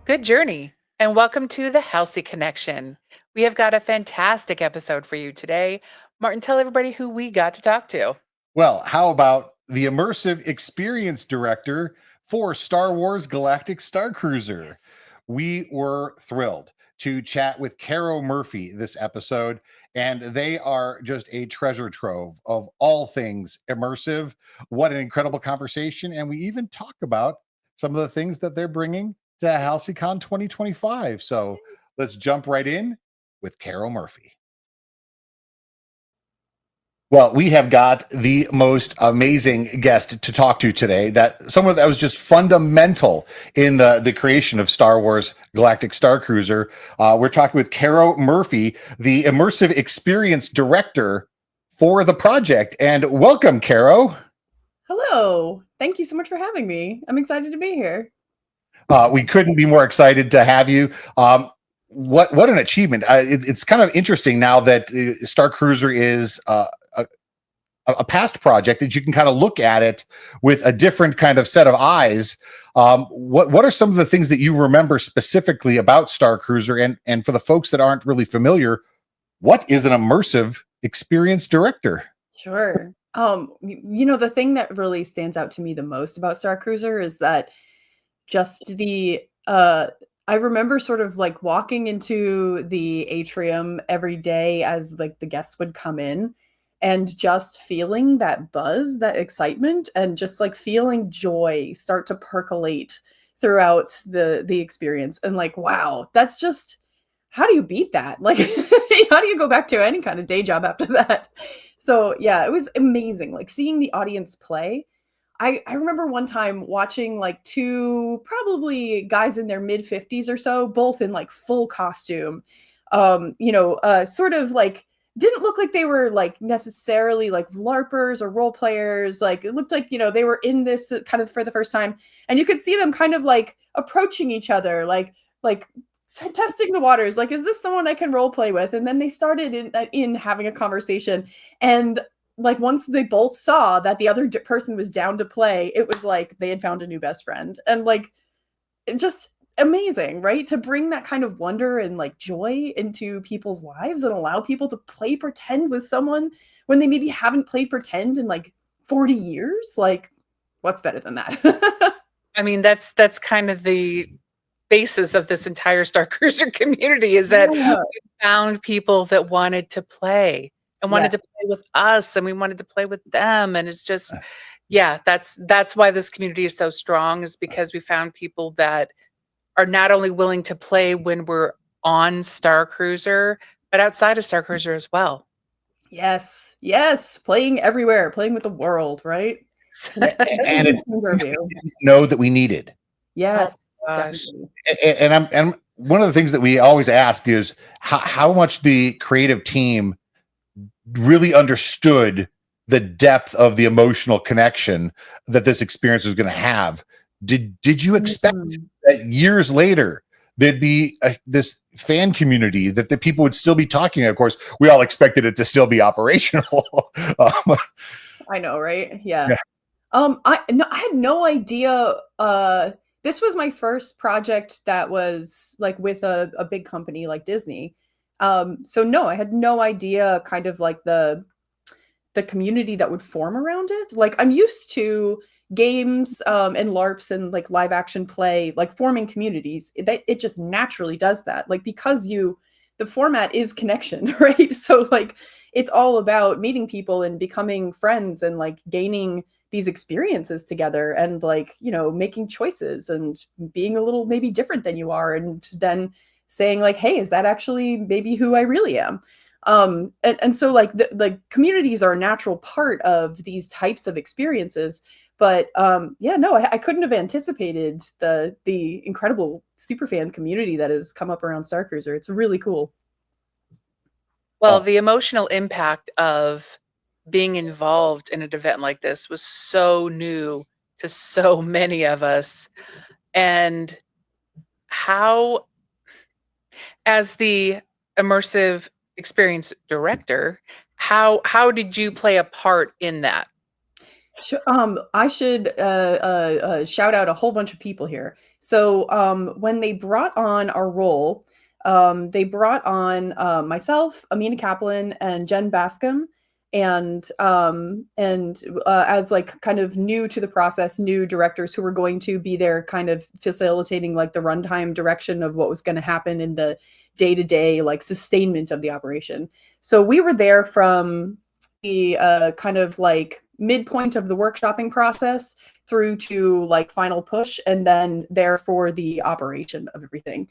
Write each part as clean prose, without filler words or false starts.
Good journey, and welcome to the Halcy-Connection. We have got a fantastic episode for you today. Martin, tell everybody who we got to talk to. Well, how about the Immersive Experience Director for Star Wars Galactic Starcruiser? Yes. We were thrilled to chat with Caro Murphy this episode, and they are just a treasure trove of all things immersive. What an incredible conversation. And we even talk about some of the things that they're bringing to Halcy-Con 2025. So let's jump right in with Caro Murphy. Well, we have got the most amazing guest to talk to today. That someone that was just fundamental in the creation of Star Wars Galactic Starcruiser. We're talking with Caro Murphy, the Immersive Experience Director for the project. And welcome, Caro. Hello. Thank you so much for having me. I'm excited to be here. We couldn't be more excited to have you. What an achievement! It's kind of interesting now that Starcruiser is a past project that you can kind of look at it with a different kind of set of eyes. What are some of the things that you remember specifically about Starcruiser? And for the folks that aren't really familiar, what is an immersive experience director? Sure. The thing that really stands out to me the most about Starcruiser is that just I remember sort of like walking into the atrium every day as like the guests would come in and just feeling that buzz, that excitement, and just like feeling joy start to percolate throughout the experience. And like, wow, that's just how do you beat that? Like, how do you go back to any kind of day job after that? So yeah, it was amazing. Like seeing the audience play. I remember one time watching like two probably guys in their mid 50s or so, both in like full costume. Sort of like didn't look like they were like necessarily like LARPers or role players. Like it looked like, they were in this kind of for the first time. And you could see them kind of like approaching each other, like testing the waters. Like, is this someone I can role play with? And then they started in having a conversation. And like once they both saw that the other person was down to play, it was like they had found a new best friend. And like just amazing, right? To bring that kind of wonder and like joy into people's lives and allow people to play pretend with someone when they maybe haven't played pretend in like 40 years. Like, what's better than that? I mean, that's kind of the basis of this entire Star Cruiser community is that Yeah. we found people that wanted to play and wanted Yeah. to play with us, and we wanted to play with them. And it's just, yeah, that's why this community is so strong, is because we found people that are not only willing to play when we're on Star Cruiser, but outside of Star Cruiser as well. Yes. Yes. Playing everywhere, playing with the world, right? And it's Review. know that we needed. Yes, Gosh. definitely. And one of the things that we always ask is how much the creative team really understood the depth of the emotional connection that this experience was going to have. Did you expect that years later there'd be this fan community that the people would still be talking? Of course, we all expected it to still be operational. I know, right? Yeah. I had no idea. This was my first project that was like with a big company like Disney. So no, I had no idea kind of like the community that would form around it. Like I'm used to games and LARPs and like live action play, like forming communities. It just naturally does that. Like because the format is connection, right? So like it's all about meeting people and becoming friends and like gaining these experiences together and like, making choices and being a little maybe different than you are and then saying like, hey, is that actually maybe who I really am? And so like the communities are a natural part of these types of experiences. But I couldn't have anticipated the incredible superfan community that has come up around Starcruiser. It's really cool. Well, the emotional impact of being involved in an event like this was so new to so many of us. And how, as the immersive experience director, how did you play a part in that? I should shout out a whole bunch of people here. So when they brought on our role, they brought on myself, Amina Kaplan, and Jen Bascom, and as like kind of new to the process, new directors who were going to be there, kind of facilitating like the runtime direction of what was going to happen in the day-to-day like sustainment of the operation. So we were there from the kind of like midpoint of the workshopping process through to like final push, and then there for the operation of everything.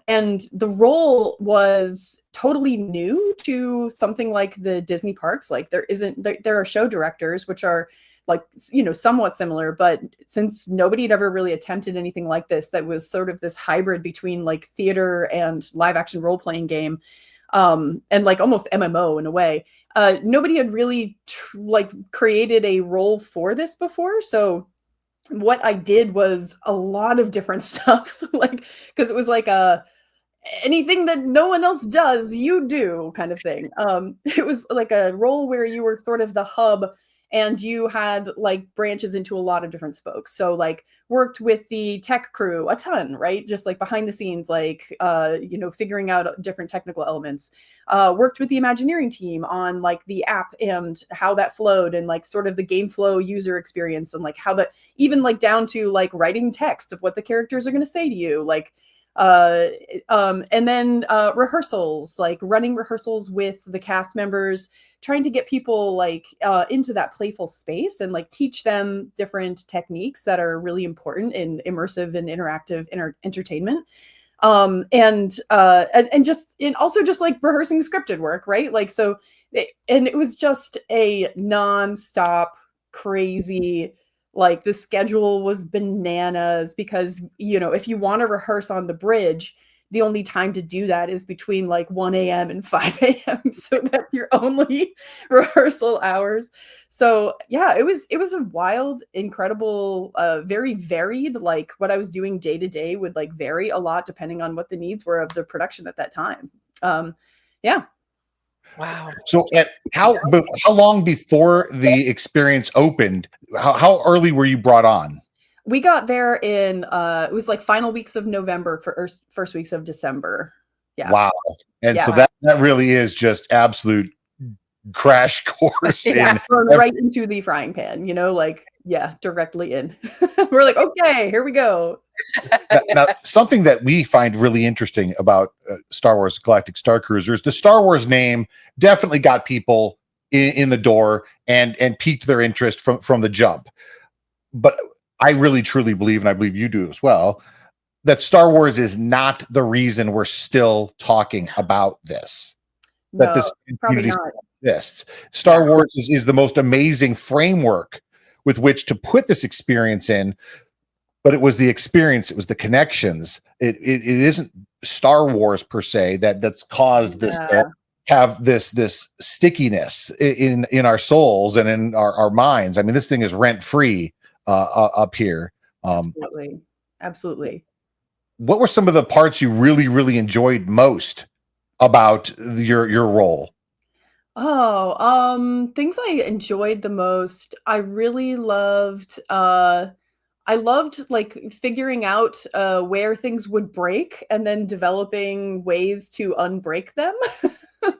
And the role was totally new to something like the Disney parks. Like there are show directors, which are like, you know, somewhat similar, but since nobody had ever really attempted anything like this, that was sort of this hybrid between like theater and live action role playing game, and like almost MMO in a way. Nobody had really like created a role for this before. So what I did was a lot of different stuff, like, because it was like anything that no one else does, you do kind of thing. It was like a role where you were sort of the hub, and you had like branches into a lot of different spokes. So like worked with the tech crew a ton, right? Just like behind the scenes, like you know, figuring out different technical elements. Worked with the Imagineering team on like the app and how that flowed, and like sort of the game flow user experience, and like how that, even like down to like writing text of what the characters are going to say to you, like and then rehearsals, like running rehearsals with the cast members, trying to get people like into that playful space and like teach them different techniques that are really important in immersive and interactive entertainment. And just in also just like rehearsing scripted work, right? Like so and it was just a nonstop crazy, like the schedule was bananas, because you know, if you want to rehearse on the bridge, the only time to do that is between like 1 a.m. and 5 a.m. So that's your only rehearsal hours. So yeah, it was a wild, incredible, very varied. Like what I was doing day to day would like vary a lot depending on what the needs were of the production at that time. Yeah. Wow. So, how long before the experience opened? How early were you brought on? We got there in it was like final weeks of November for first weeks of December. Yeah. Wow! And so Yeah. that really is just absolute crash course Yeah, in thrown right into the frying pan, you know, like, yeah, directly in. We're like, okay, here we go. now, something that we find really interesting about Star Wars Galactic Starcruiser is the Star Wars name definitely got people in the door and piqued their interest from the jump. But I really truly believe, and I believe you do as well, that Star Wars is not the reason we're still talking about this. That No, this probably community not. exists. Star Yeah. Wars is the most amazing framework with which to put this experience in, but it was the experience, it was the connections. It isn't Star Wars per se that's caused this Yeah, have this stickiness in our souls and in our minds. I mean, this thing is rent free up here. absolutely. Absolutely. What were some of the parts you really enjoyed most about your role? Oh, things I enjoyed the most. I loved like figuring out where things would break and then developing ways to unbreak them. So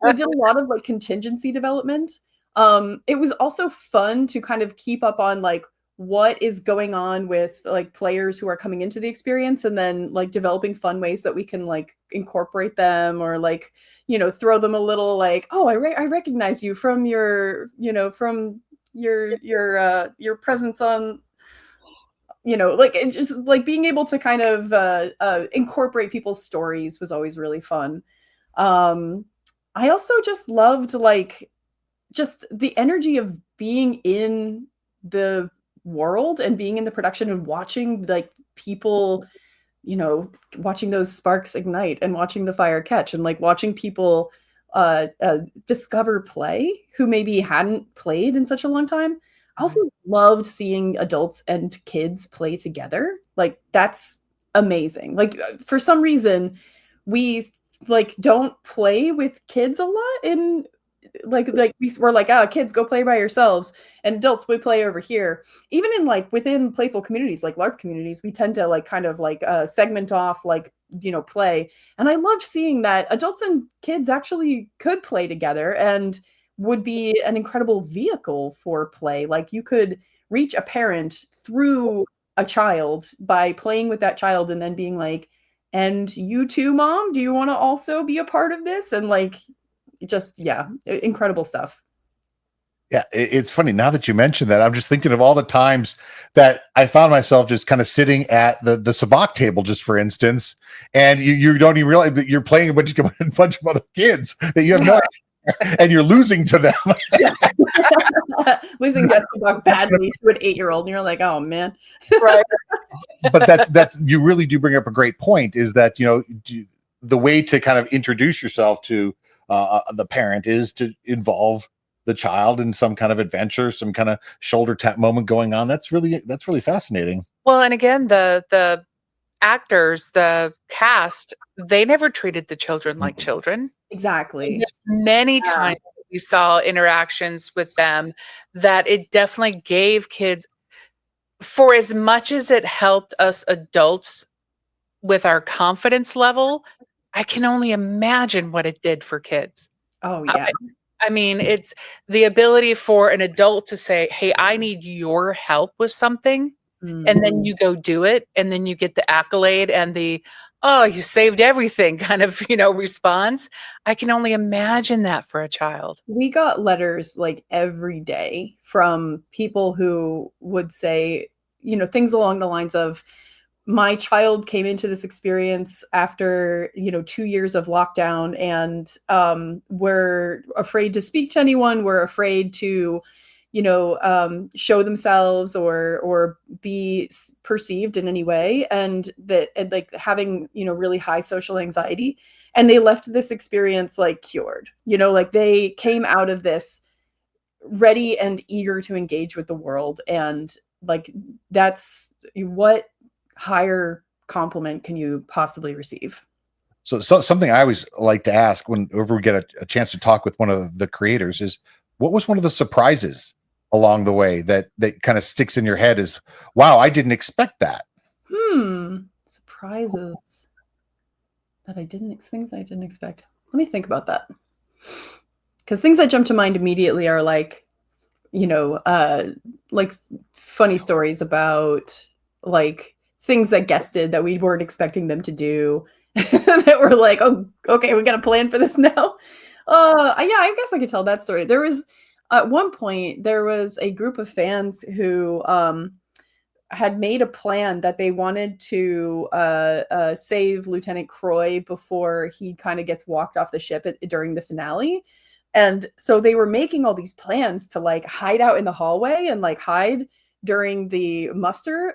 I did a lot of like contingency development. It was also fun to kind of keep up on like what is going on with like players who are coming into the experience, and then like developing fun ways that we can like incorporate them, or like, you know, throw them a little like, oh, I recognize you from your, you know, from your presence on, you know, like it just like being able to kind of incorporate people's stories was always really fun. um I also just loved like just the energy of being in the world and being in the production and watching like people, you know, watching those sparks ignite and watching the fire catch, and like watching people discover play who maybe hadn't played in such a long time. I also loved seeing adults and kids play together. Like that's amazing. Like for some reason, we like don't play with kids a lot in like we're like, oh, kids go play by yourselves, and adults we play over here. Even in like within playful communities, like LARP communities, we tend to like kind of like segment off like, you know, play. And I loved seeing that adults and kids actually could play together and would be an incredible vehicle for play. Like you could reach a parent through a child by playing with that child and then being like, and you too, mom, do you want to also be a part of this? And like, just, yeah, incredible stuff. Yeah, it's funny now that you mentioned that. I'm just thinking of all the times that I found myself just kind of sitting at the sabacc table, just for instance, and you don't even realize that you're playing a bunch of other kids that you have no idea, and you're losing to them. Losing that sabacc badly to an 8-year-old, and you're like, oh man, Right. But that's you really do bring up a great point. Is that, you know, the way to kind of introduce yourself to the parent is to involve the child in some kind of adventure, some kind of shoulder tap moment going on. That's really fascinating. Well, and again, the actors, the cast, they never treated the children like children. exactly. There's many times we saw interactions with them that it definitely gave kids, for as much as it helped us adults with our confidence level, I can only imagine what it did for kids. Oh yeah. I mean, it's the ability for an adult to say, "Hey, I need your help with something." And then you go do it, and then you get the accolade and the, "Oh, you saved everything," kind of, you know, response. I can only imagine that for a child. We got letters like every day from people who would say, you know, things along the lines of, my child came into this experience after, you know, 2 years of lockdown, and we're afraid to speak to anyone. We're afraid to, you know, show themselves or be perceived in any way, and that, and like having, you know, really high social anxiety. And they left this experience like cured, you know, like they came out of this ready and eager to engage with the world. And like, that's what higher compliment can you possibly receive? So something I always like to ask whenever we get a chance to talk with one of the creators is, what was one of the surprises along the way that kind of sticks in your head is, wow, I didn't expect that. Surprises that things I didn't expect. Let me think about that. Because things that jump to mind immediately are like, you know, like funny stories about like things that guests did that we weren't expecting them to do. That were like, oh, okay, we got a plan for this now. Yeah, I guess I could tell that story. There was at one point there was a group of fans who had made a plan that they wanted to save Lieutenant Croy before he kind of gets walked off the ship during the finale. And so they were making all these plans to like hide out in the hallway and like hide during the muster,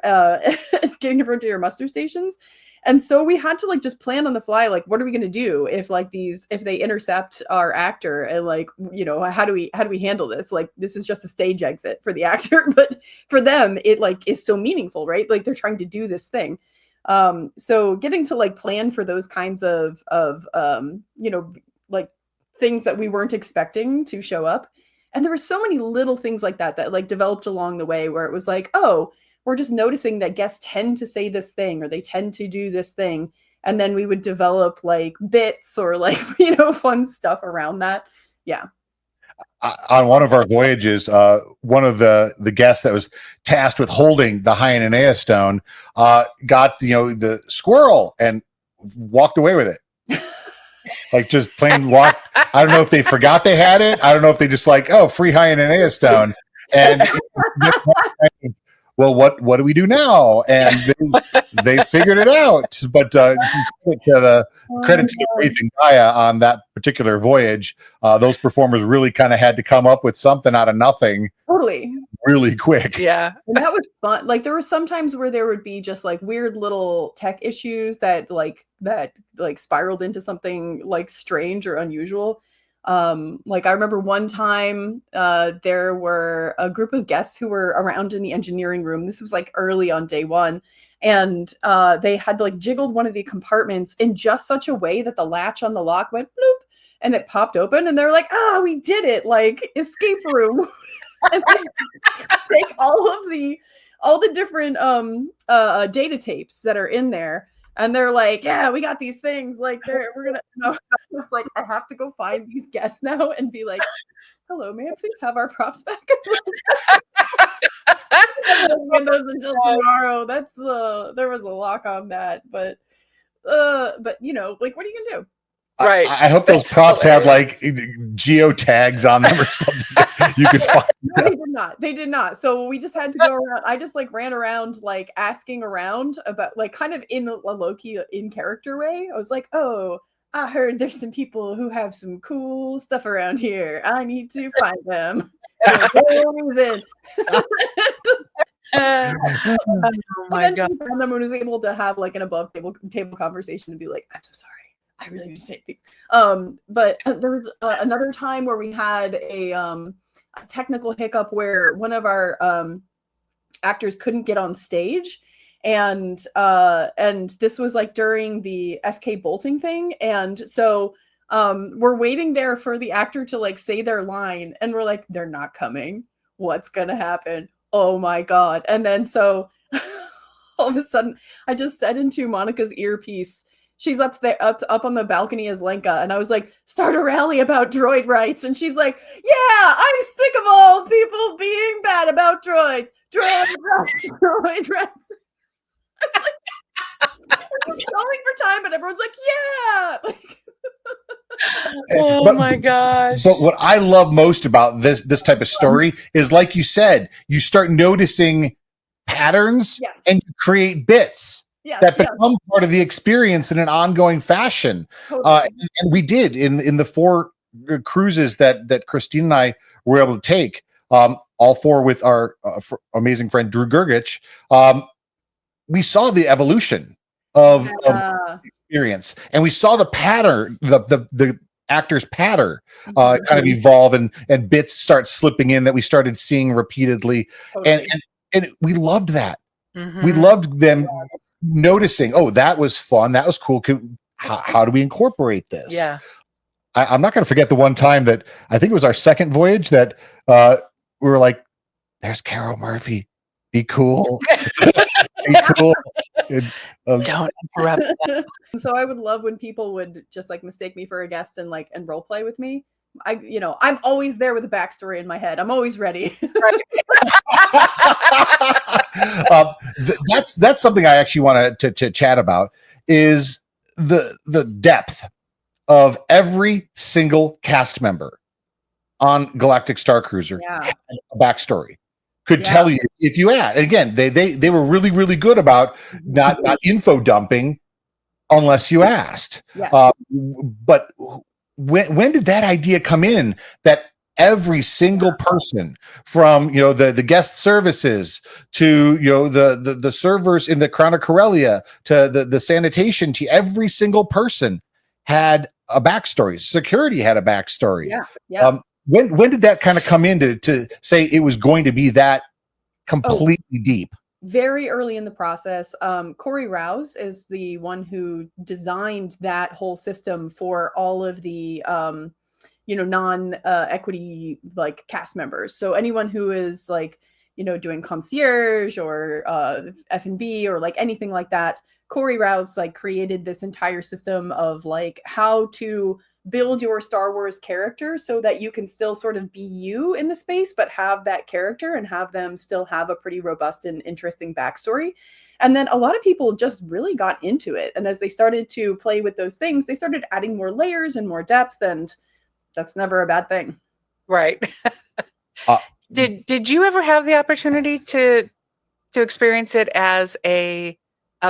getting everyone to your muster stations. And so we had to like just plan on the fly, like, what are we going to do if like if they intercept our actor, and like, you know, how do we handle this? Like, this is just a stage exit for the actor, but for them, it like is so meaningful, right? Like they're trying to do this thing. So getting to like plan for those kinds of you know, like things that we weren't expecting to show up. And there were so many little things like that like developed along the way where it was like, oh, we're just noticing that guests tend to say this thing or they tend to do this thing. And then we would develop like bits or like, you know, fun stuff around that. Yeah. On one of our voyages, one of the guests that was tasked with holding the Hyananea stone got, you know, the squirrel and walked away with it. Like just plain walk. I don't know if they forgot they had it. I don't know if they just like, oh, free Hyananea stone. And well, what do we do now? And they figured it out. But credit to Wraith and Gaia on that particular voyage. Those performers really kind of had to come up with something out of nothing. Totally. Really quick. Yeah. And that was fun. Like there were some times where there would be just like weird little tech issues that spiraled into something like strange or unusual. Like I remember one time there were a group of guests who were around in the engineering room. This was like early on day one. And they had like jiggled one of the compartments in just such a way that the latch on the lock went bloop. and it popped open, and they're like, "Ah, we did it! Like escape room." And they take all the different data tapes that are in there, and they're like, "Yeah, we got these things. Like, we're gonna." No, I was like, I have to go find these guests now and be like, "Hello, may I please have our props back?" I'm not gonna get those until tomorrow. That's there was a lock on that, but you know, like, what are you gonna do? Right. I hope those props had like geotags on them or something you could find. No, they did not. They did not. So we just had to go around. I just like ran around, like asking around about, like, kind of in a low-key in character way. I was like, "Oh, I heard there's some people who have some cool stuff around here. I need to find them." Like, no reason. Oh my God. Someone was able to have like an above table conversation and be like, "I'm so sorry. I really need to take these." But there was another time where we had a technical hiccup where one of our actors couldn't get on stage, and this was like during the SK bolting thing, and so we're waiting there for the actor to like say their line, and we're like, "They're not coming. What's gonna happen? Oh my God." And then so all of a sudden I just said into Monica's earpiece, she's up there up on the balcony as Lenka, and I was like, "Start a rally about droid rights." And she's like, "Yeah, I'm sick of all people being bad about droids. Droid rights, droid rights." I'm just stalling for time, but everyone's like, "Yeah." Oh my gosh. But what I love most about this type of story is, like you said, you start noticing patterns and you create bits that become part of the experience in an ongoing fashion. Totally. And we did in the 4 cruises that Christine and I were able to take, all 4 with our amazing friend Drew Gergich. We saw the evolution of experience, and we saw the pattern, the actor's pattern kind of evolve, and bits start slipping in that we started seeing repeatedly. Totally. And we loved that. We loved them noticing, "Oh, that was fun. That was cool. How do we incorporate this?" Yeah. I'm not going to forget the one time that I think it was our second voyage that we were like, "There's Caro Murphy. Be cool." Be cool. Don't interrupt that. So I would love when people would just like mistake me for a guest and role play with me. I'm always there with a backstory in my head. I'm always ready. That's something I actually want to chat about, is the depth of every single cast member on Galactic Starcruiser. Had a backstory. Could tell you if you asked. Again, they were really, really good about not info dumping unless you asked. Yes. But when did that idea come in, that every single person, from the guest services to the servers in the Crown of Corellia to the sanitation team, every single person had a backstory. Security had a backstory. When did that kind of come in to say it was going to be that completely deep? Very early in the process. Corey Rouse is the one who designed that whole system for all of the non-equity cast members. So anyone who is doing concierge or F&B or anything like that, Corey Rouse created this entire system of how to build your Star Wars character so that you can still sort of be you in the space, but have that character and have them still have a pretty robust and interesting backstory. And then a lot of people just really got into it. And as they started to play with those things, they started adding more layers and more depth, and that's never a bad thing. Right. Did you ever have the opportunity to experience it as a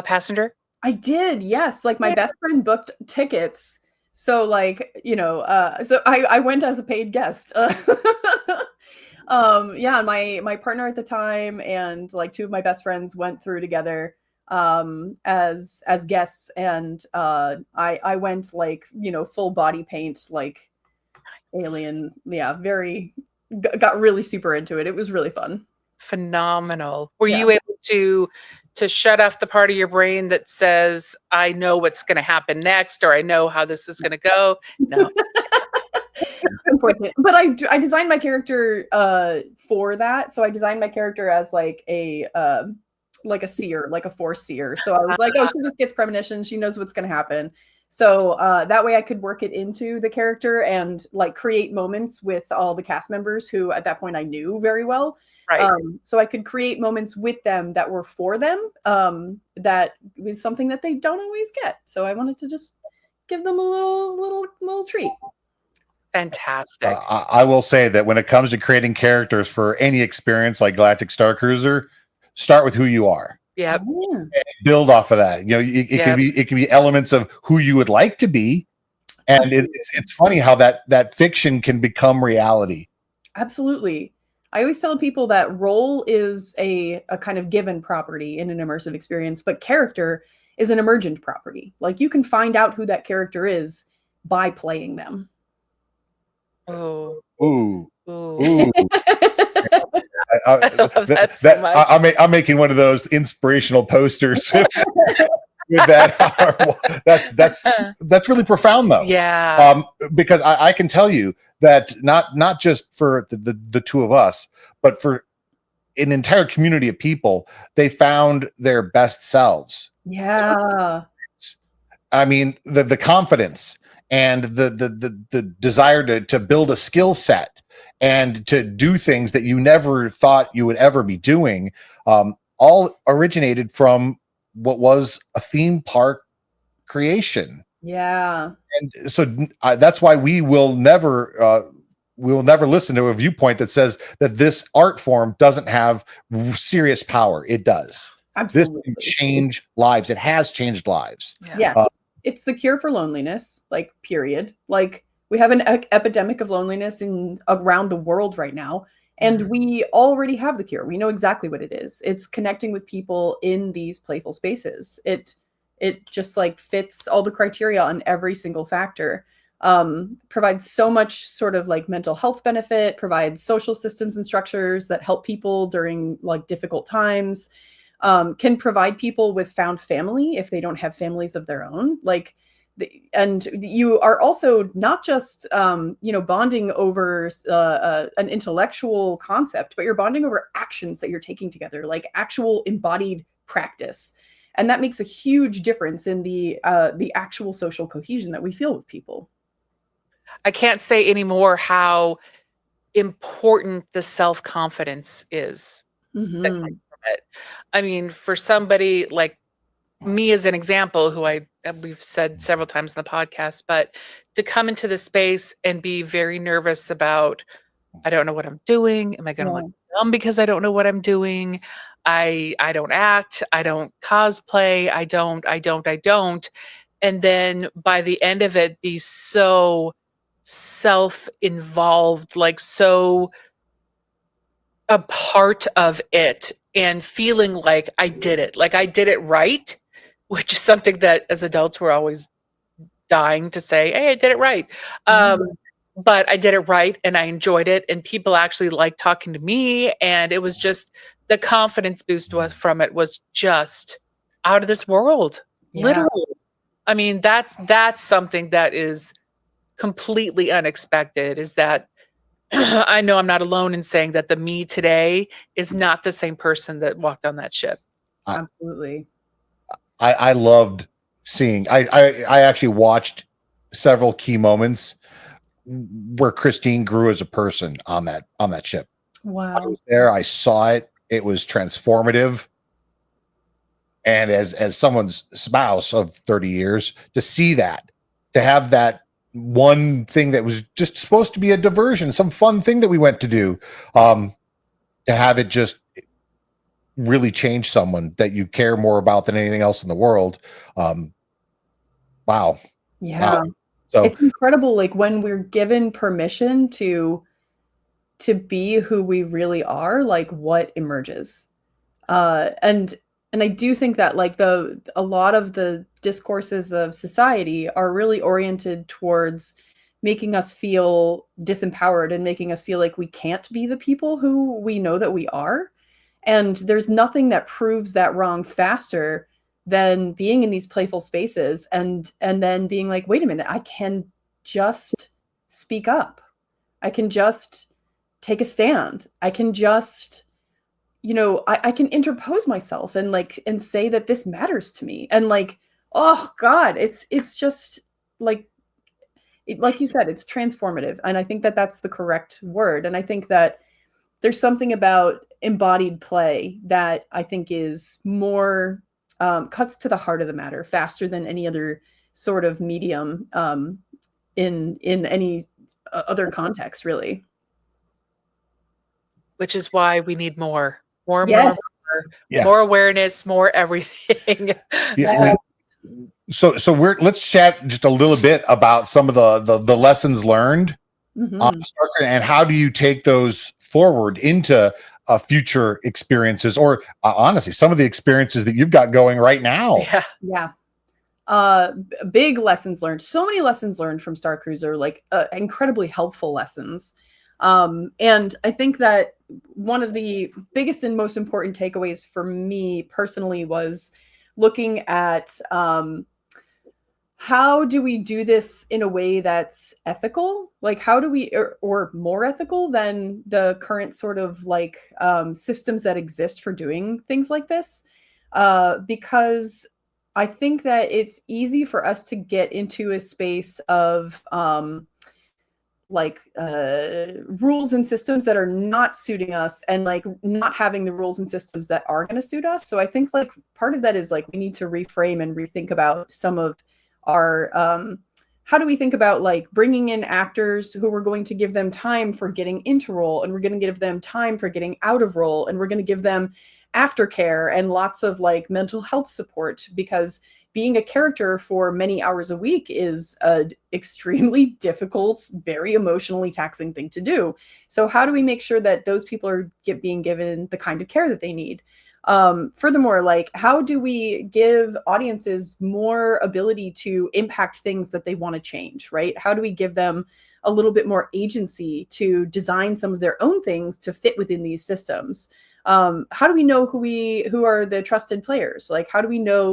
passenger? I did, yes. My best friend booked tickets. So so I went as a paid guest. My partner at the time and 2 of my best friends went through together as guests, and I went full body paint, alien. Yeah, got really super into it. It was really fun. Phenomenal. Were you able to shut off the part of your brain that says, "I know what's going to happen next," or "I know how this is going to go"? No. Unfortunate. But I designed my character for that. So I designed my character as like a seer, like a force seer. So I was like, oh, she just gets premonitions. She knows what's going to happen. So that way I could work it into the character and like create moments with all the cast members who at that point I knew very well. Right. So I could create moments with them that were for them. That was something that they don't always get. So I wanted to just give them a little treat. Fantastic. I will say that when it comes to creating characters for any experience like Galactic Starcruiser, start with who you are. Yeah. Build off of that. You know, it can be elements of who you would like to be, and it's funny how that fiction can become reality. Absolutely. I always tell people that role is a kind of given property in an immersive experience, but character is an emergent property. Like you can find out who that character is by playing them. Oh. Ooh. Ooh. I love that so much. I'm making one of those inspirational posters with that. That's really profound, though. Yeah. Because I can tell you that not just for the two of us, but for an entire community of people, they found their best selves. Yeah. I mean, the confidence and the desire to build a skill set and to do things that you never thought you would ever be doing, all originated from what was a theme park creation. Yeah. And so that's why we will never listen to a viewpoint that says that this art form doesn't have serious power. It does. Absolutely. This can change lives. It has changed lives. Yeah. Yes. It's the cure for loneliness, like, period. Like, we have an epidemic of loneliness around the world right now, and we already have the cure. We know exactly what it is. It's connecting with people in these playful spaces. It just like fits all the criteria on every single factor. Provides so much sort of like mental health benefit, provides social systems and structures that help people during like difficult times. Can provide people with found family if they don't have families of their own. Like, and you are also not just, bonding over an intellectual concept, but you're bonding over actions that you're taking together, like actual embodied practice. And that makes a huge difference in the actual social cohesion that we feel with people. I can't say anymore how important the self-confidence is. That comes from it. I mean, for somebody like me as an example, who we've said several times in the podcast, but to come into the space and be very nervous about, I don't know what I'm doing. Am I going to look dumb because I don't know what I'm doing? I don't act. I don't cosplay. I don't. And then by the end of it, be so self-involved, like so a part of it, and feeling like I did it right, which is something that as adults we're always dying to say, hey, I did it right. But I did it right and I enjoyed it, and people actually liked talking to me, and it was just the confidence boost from it was just out of this world. Literally. I mean, that's something that is completely unexpected, is that I know I'm not alone in saying that the me today is not the same person that walked on that ship. Absolutely. I loved seeing, I actually watched several key moments where Christine grew as a person on that ship. Wow. I was there. I saw it. It was transformative. And as someone's spouse of 30 years, to see that, to have that one thing that was just supposed to be a diversion, some fun thing that we went to do, to have it just really change someone that you care more about than anything else in the world. Wow. Yeah. Wow. So it's incredible, like, when we're given permission to be who we really are, like, what emerges. And I do think that, like, a lot of the discourses of society are really oriented towards making us feel disempowered and making us feel like we can't be the people who we know that we are. And there's nothing that proves that wrong faster than being in these playful spaces and then being like, wait a minute, I can just speak up. I can just take a stand. I can just, I can interpose myself and and say that this matters to me. And oh God, it's just like, like you said, it's transformative. And I think that that's the correct word. And I think that there's something about embodied play that I think is more, cuts to the heart of the matter faster than any other sort of medium in any other context, really. Which is why we need more Yes. Yeah. awareness, more everything. Yeah. So let's chat just a little bit about some of the lessons learned on Starcruiser, and how do you take those forward into future experiences, or honestly, some of the experiences that you've got going right now. Yeah. Big lessons learned. So many lessons learned from Starcruiser, like incredibly helpful lessons. And I think that one of the biggest and most important takeaways for me personally was looking at how do we do this in a way that's ethical? Like, how do we, or more ethical than the current sort of systems that exist for doing things like this? Because I think that it's easy for us to get into a space of rules and systems that are not suiting us, and not having the rules and systems that are going to suit us. So I think part of that is we need to reframe and rethink about some of our how do we think about bringing in actors who we're going to give them time for getting into role, and we're going to give them time for getting out of role, and we're going to give them aftercare and lots of mental health support, because being a character for many hours a week is a extremely difficult, very emotionally taxing thing to do. So how do we make sure that those people are being given the kind of care that they need? Furthermore, how do we give audiences more ability to impact things that they want to change, right? How do we give them a little bit more agency to design some of their own things to fit within these systems? How do we know who are the trusted players? How do we know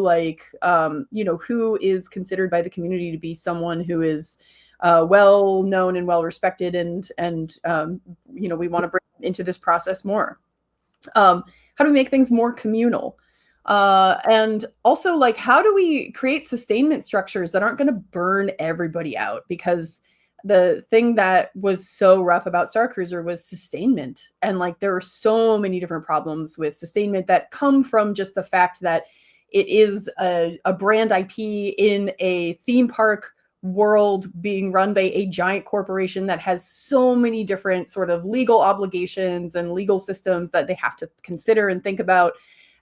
who is considered by the community to be someone who is well known and well respected, and we want to bring them into this process more? How do we make things more communal? And also, how do we create sustainment structures that aren't going to burn everybody out? Because the thing that was so rough about Starcruiser was sustainment. And there are so many different problems with sustainment that come from just the fact that it is a brand IP in a theme park world being run by a giant corporation that has so many different sort of legal obligations and legal systems that they have to consider and think about.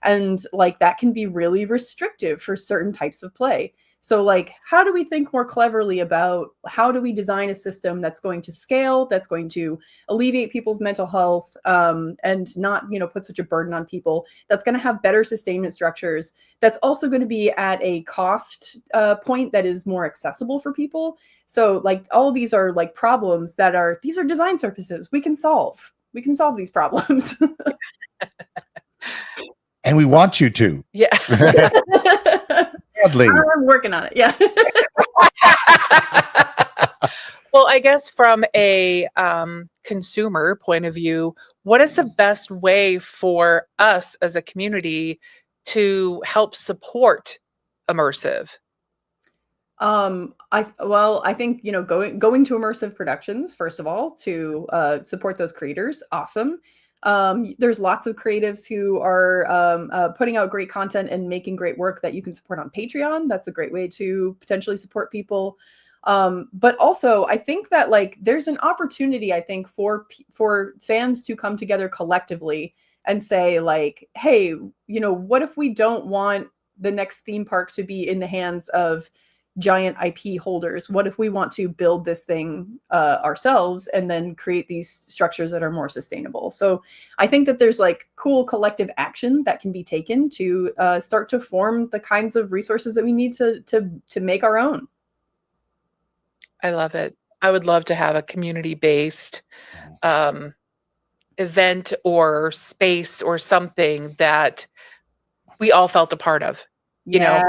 And that can be really restrictive for certain types of play. So how do we think more cleverly about how do we design a system that's going to scale, that's going to alleviate people's mental health, and not, put such a burden on people, that's going to have better sustainment structures, that's also going to be at a cost point that is more accessible for people. So all of these are problems that these are design surfaces we can solve. We can solve these problems. And we want you to. Yeah. Sadly. I'm working on it. Yeah. Well, I guess from a consumer point of view, what is the best way for us as a community to help support immersive? I think, going to immersive productions, first of all, to support those creators. Awesome. There's lots of creatives who are putting out great content and making great work that you can support on Patreon. That's a great way to potentially support people. But also, I think that there's an opportunity, I think, for fans to come together collectively and say hey, what if we don't want the next theme park to be in the hands of giant IP holders? What if we want to build this thing ourselves and then create these structures that are more sustainable? So I think that there's cool collective action that can be taken to start to form the kinds of resources that we need to make our own. I love it. I would love to have a community-based event or space or something that we all felt a part of. Yeah.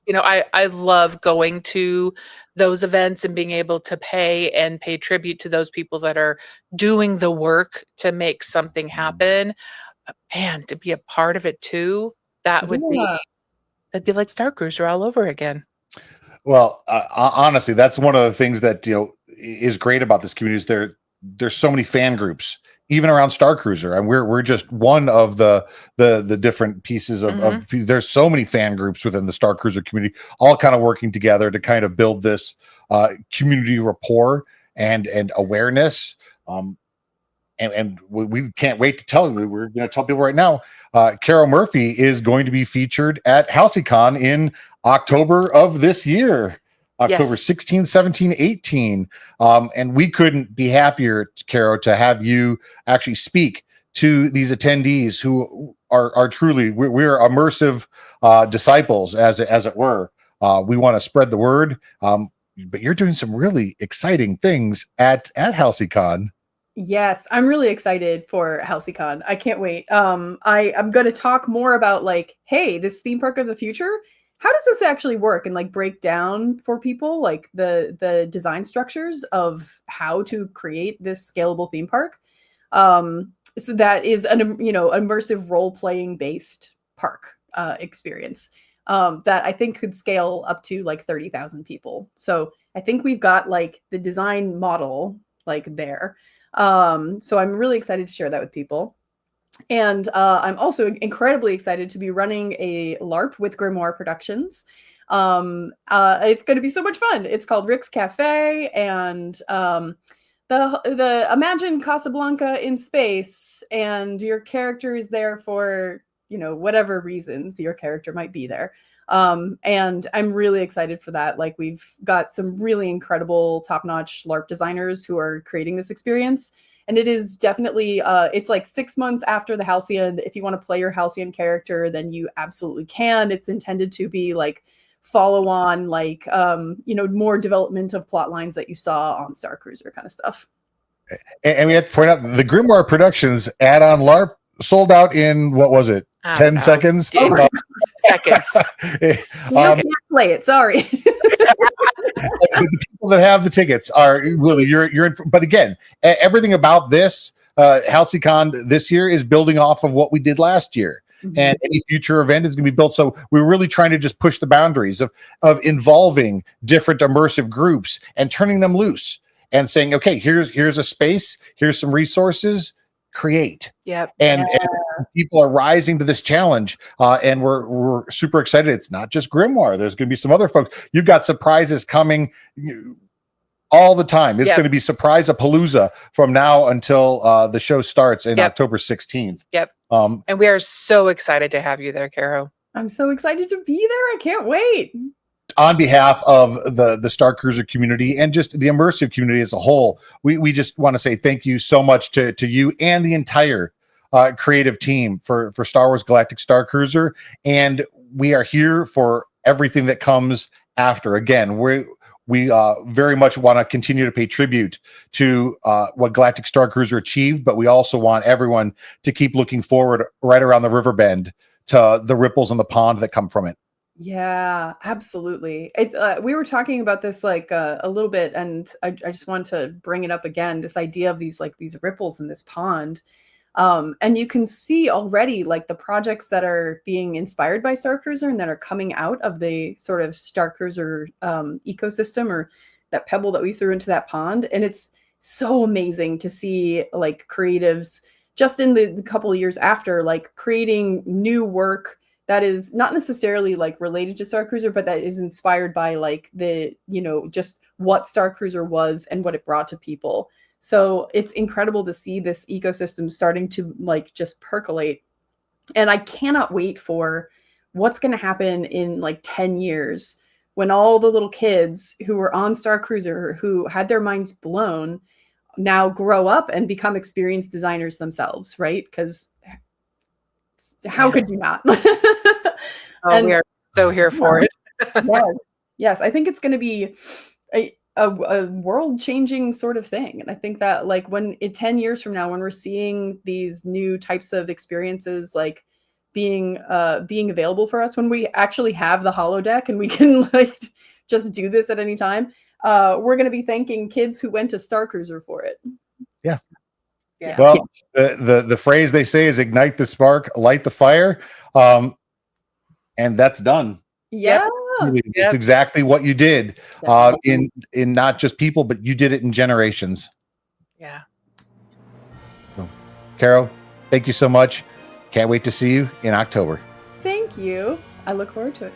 You know, I love going to those events and being able to pay tribute to those people that are doing the work to make something happen. But man, to be a part of it too, that would be Yeah. that'd be like Starcruiser all over again. Well, honestly, that's one of the things that is great about this community. Is there's so many fan groups, even around Star Cruiser, and we're just one of the different pieces of. There's so many fan groups within the Star Cruiser community, all kind of working together to kind of build this community rapport and awareness. And we can't wait to tell you. We're going to tell people right now. Caro Murphy is going to be featured at Halcy-Con in October of this year, October Yes. 16, 17, 18. And we couldn't be happier, Caro, to have you actually speak to these attendees who are truly, we're immersive disciples, as it were. We want to spread the word, but you're doing some really exciting things at Halcy-Con. Yes, I'm really excited for Halcy-Con. I can't wait. I'm going to talk more about like, hey, this theme park of the future. How does this actually work, and like break down for people like the design structures of how to create this scalable theme park. So that is an immersive role playing based park experience that I think could scale up to like 30,000 people. So I think we've got like the design model like there. So I'm really excited to share that with people. And I'm also incredibly excited to be running a LARP with Grimoire Productions. It's going to be so much fun. It's called Rick's Cafe, and the imagine Casablanca in space, and your character is there for whatever reasons your character might be there. And I'm really excited for that. Like, we've got some really incredible top-notch LARP designers who are creating this experience. And it is definitely, it's like 6 months after the Halcyon. If you want to play your Halcyon character, then you absolutely can. It's intended to be like follow on, like, more development of plot lines that you saw on Star Cruiser kind of stuff. And we have to point out the Grimoire Productions add-on LARP sold out in, what was it, 10 seconds? Seconds. You can't play it. Sorry. The people that have the tickets are really you're in. But again, everything about this Halcy-Con this year is building off of what we did last year. Mm-hmm. And any future event is going to be built. So we're really trying to just push the boundaries of involving different immersive groups and turning them loose and saying, okay, here's a space, here's some resources, create. Yep. And people are rising to this challenge, and we're super excited. It's not just Grimoire. There's going to be some other folks. You've got surprises coming all the time. It's going to be Surprise-a-Palooza from now until the show starts in October 16th. Yep. And we are so excited to have you there, Caro. I'm so excited to be there. I can't wait. On behalf of the Star Cruiser community and just the immersive community as a whole, we just want to say thank you so much to you and the entire creative team for Star Wars Galactic Starcruiser. And we are here for everything that comes after. Again, we very much want to continue to pay tribute to what Galactic Starcruiser achieved, but we also want everyone to keep looking forward right around the river bend to the ripples in the pond that come from it. Yeah, absolutely. We were talking about this like a little bit, and I just wanted to bring it up again, this idea of these ripples in this pond. And you can see already like the projects that are being inspired by Star Cruiser and that are coming out of the sort of Star Cruiser ecosystem, or that pebble that we threw into that pond. And it's so amazing to see like creatives just in the couple of years after, like creating new work that is not necessarily like related to Star Cruiser, but that is inspired by like the, just what Star Cruiser was and what it brought to people. So it's incredible to see this ecosystem starting to like just percolate. And I cannot wait for what's going to happen in like 10 years when all the little kids who were on Star Cruiser, who had their minds blown, now grow up and become experienced designers themselves, right? Because how could you not? We are so here for it. Yes. I think it's going to be a world-changing sort of thing. And I think that like when in 10 years from now, when we're seeing these new types of experiences like being available for us when we actually have the holodeck and we can like just do this at any time. We're going to be thanking kids who went to Starcruiser for it. Yeah. Yeah. Well, the phrase they say is ignite the spark, light the fire. And that's done. Yeah. It's exactly what you did in not just people, but you did it in generations. Yeah. So, Caro, thank you so much. Can't wait to see you in October. Thank you. I look forward to it.